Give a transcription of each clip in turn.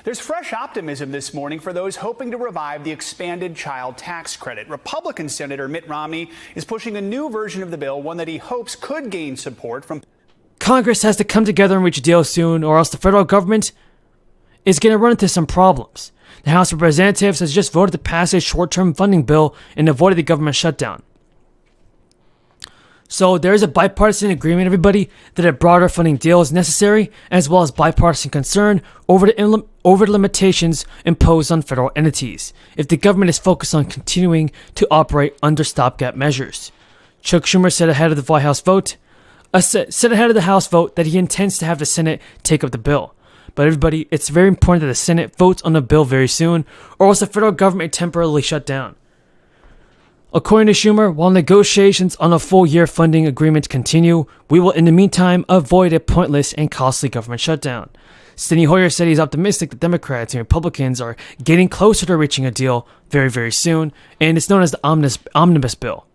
There's fresh optimism this morning for those hoping to revive the expanded child tax credit. Republican Senator Mitt Romney is pushing a new version of the bill, one that he hopes could gain support from. Congress has to come together and reach a deal soon, or else the federal government is going to run into some problems. The House of Representatives has just voted to pass a short-term funding bill and avoided the government shutdown. So there is a bipartisan agreement, everybody, that a broader funding deal is necessary, as well as bipartisan concern over the limitations imposed on federal entities if the government is focused on continuing to operate under stopgap measures. Chuck Schumer said ahead of the White House vote, that he intends to have the Senate take up the bill. But everybody, it's very important that the Senate votes on the bill very soon, or else the federal government temporarily shut down. According to Schumer, while negotiations on a full-year funding agreement continue, we will in the meantime avoid a pointless and costly government shutdown. Steny Hoyer said he's optimistic that Democrats and Republicans are getting closer to reaching a deal very, very soon, and it's known as the Omnibus Bill.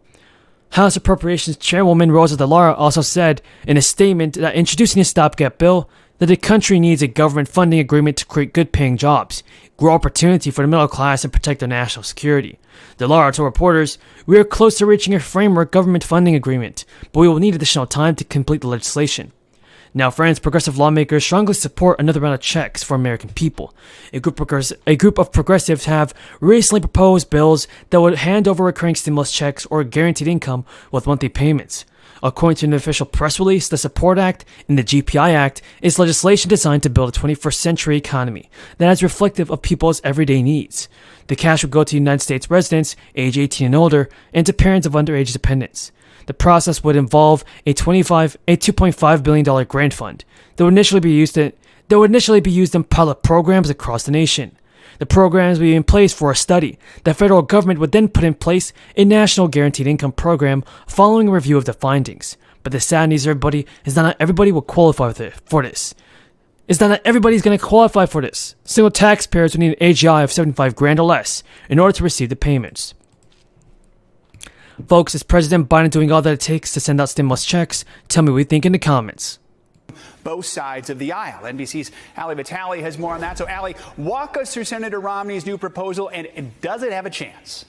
House Appropriations Chairwoman Rosa DeLauro also said in a statement that introducing a stopgap bill that the country needs a government funding agreement to create good-paying jobs, grow opportunity for the middle class, and protect their national security. DeLauro told reporters, "We are close to reaching a framework government funding agreement, but we will need additional time to complete the legislation." Now, friends, progressive lawmakers strongly support another round of checks for American people. A group of progressives have recently proposed bills that would hand over recurring stimulus checks or guaranteed income with monthly payments. According to an official press release, the Support Act and the GPI Act is legislation designed to build a 21st century economy that is reflective of people's everyday needs. The cash would go to United States residents age 18 and older and to parents of underage dependents. The process would involve a $2.5 billion grant fund that would initially be used in pilot programs across the nation. The programs would be in place for a study. The federal government would then put in place a national guaranteed income program following a review of the findings. But the sad news, everybody, is that not everybody will qualify for this. Everybody's going to qualify for this. Single taxpayers would need an AGI of 75 grand or less in order to receive the payments. Folks, is President Biden doing all that it takes to send out stimulus checks? Tell me what you think in the comments. Both sides of the aisle. NBC's Ali Vitale has more on that. So, Ali, walk us through Senator Romney's new proposal, and does it have a chance?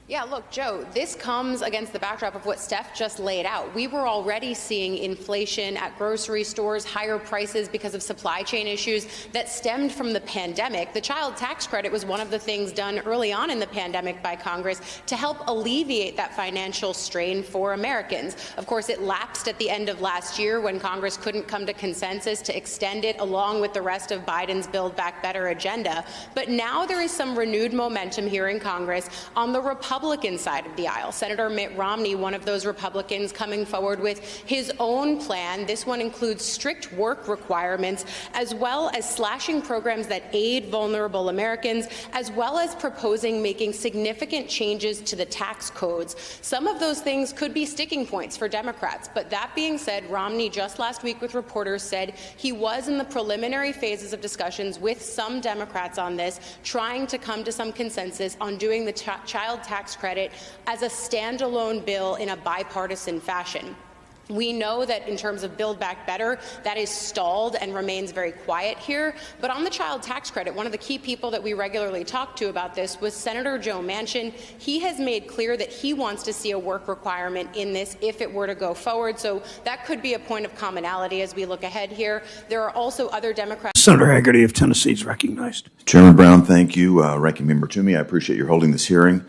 Yeah, look, Joe, this comes against the backdrop of what Steph just laid out. We were already seeing inflation at grocery stores, higher prices because of supply chain issues that stemmed from the pandemic. The child tax credit was one of the things done early on in the pandemic by Congress to help alleviate that financial strain for Americans. Of course, it lapsed at the end of last year when Congress couldn't come to consensus to extend it along with the rest of Biden's Build Back Better agenda. But now there is some renewed momentum here in Congress on the Republican side of the aisle. Senator Mitt Romney, one of those Republicans, coming forward with his own plan. This one includes strict work requirements, as well as slashing programs that aid vulnerable Americans, as well as proposing making significant changes to the tax codes. Some of those things could be sticking points for Democrats. But that being said, Romney just last week with reporters said he was in the preliminary phases of discussions with some Democrats on this, trying to come to some consensus on doing the child tax credit as a standalone bill in a bipartisan fashion. We know that in terms of Build Back Better, that is stalled and remains very quiet here. But on the child tax credit, one of the key people that we regularly talk to about this was Senator Joe Manchin. He has made clear that he wants to see a work requirement in this if it were to go forward. So that could be a point of commonality as we look ahead here. There are also other Democrats. Senator Hagerty of Tennessee is recognized. Chairman Brown, thank you. Ranking Member Toomey, I appreciate your holding this hearing.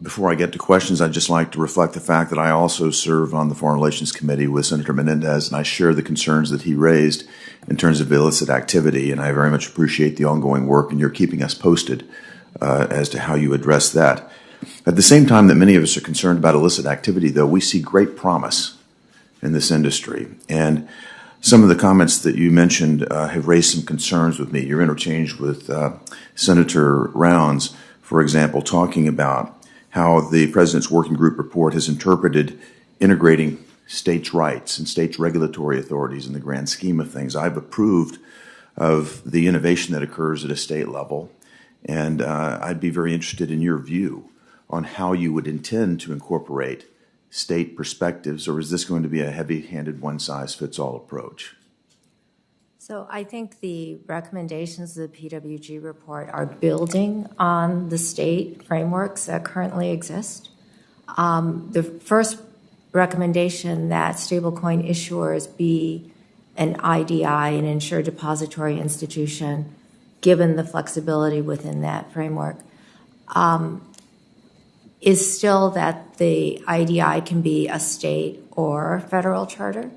Before I get to questions, I'd just like to reflect the fact that I also serve on the Foreign Relations Committee with Senator Menendez, and I share the concerns that he raised in terms of illicit activity, and I very much appreciate the ongoing work, and you're keeping us posted as to how you address that. At the same time that many of us are concerned about illicit activity, though, we see great promise in this industry. And some of the comments that you mentioned have raised some concerns with me. Your interchange with Senator Rounds, for example, talking about how the President's Working Group report has interpreted integrating states' rights and states' regulatory authorities in the grand scheme of things. I've approved of the innovation that occurs at a state level, and I'd be very interested in your view on how you would intend to incorporate state perspectives, or is this going to be a heavy-handed one-size-fits-all approach? So I think the recommendations of the PWG report are building on the state frameworks that currently exist. The first recommendation that stablecoin issuers be an IDI, an insured depository institution, given the flexibility within that framework, is still that the IDI can be a state or federal charter.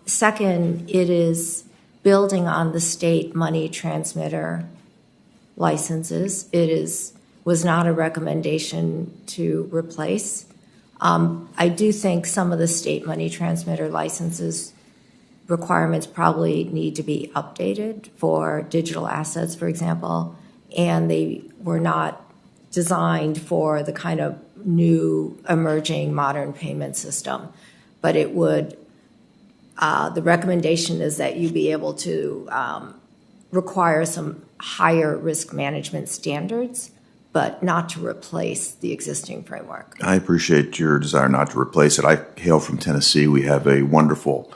Second, it is building on the state money transmitter licenses. Was not a recommendation to replace. I do think some of the state money transmitter licenses requirements probably need to be updated for digital assets, for example, and they were not designed for the kind of new emerging modern payment system. But it would, the recommendation is that you be able to require some higher risk management standards, but not to replace the existing framework. I appreciate your desire not to replace it. I hail from Tennessee. We have a wonderful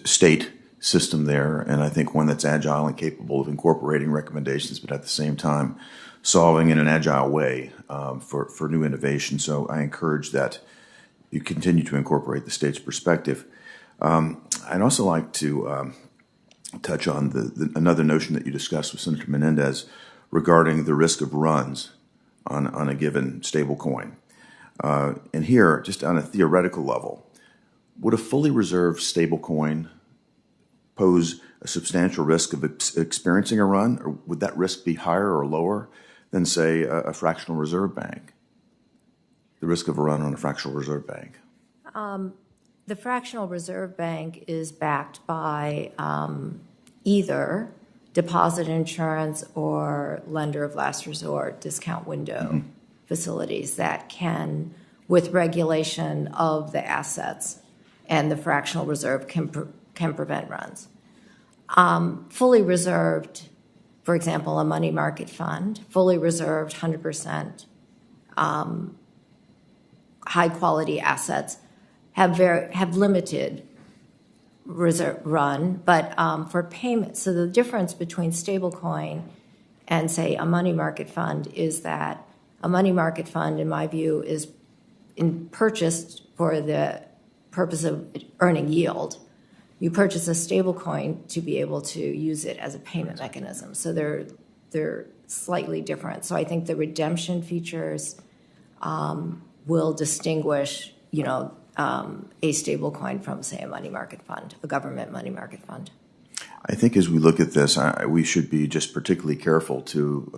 state system there, and I think one that's agile and capable of incorporating recommendations, but at the same time solving in an agile way for new innovation. So I encourage that you continue to incorporate the state's perspective. I'd also like to touch on another notion that you discussed with Senator Menendez regarding the risk of runs on a given stable coin. And here, just on a theoretical level, would a fully reserved stable coin pose a substantial risk of experiencing a run, or would that risk be higher or lower than, say, a fractional reserve bank? The risk of a run on a fractional reserve bank. The fractional reserve bank is backed by either deposit insurance or lender of last resort discount window facilities that can, with regulation of the assets, and the fractional reserve can prevent runs. Fully reserved, for example, a money market fund, fully reserved 100% high quality assets have limited reserve run, but for payments. So the difference between stablecoin and, say, a money market fund is that a money market fund, in my view, is purchased for the purpose of earning yield. You purchase a stablecoin to be able to use it as a payment mechanism. So they're slightly different. So I think the redemption features will distinguish, a stablecoin from, say, a money market fund, a government money market fund. I think as we look at this, we should be just particularly careful to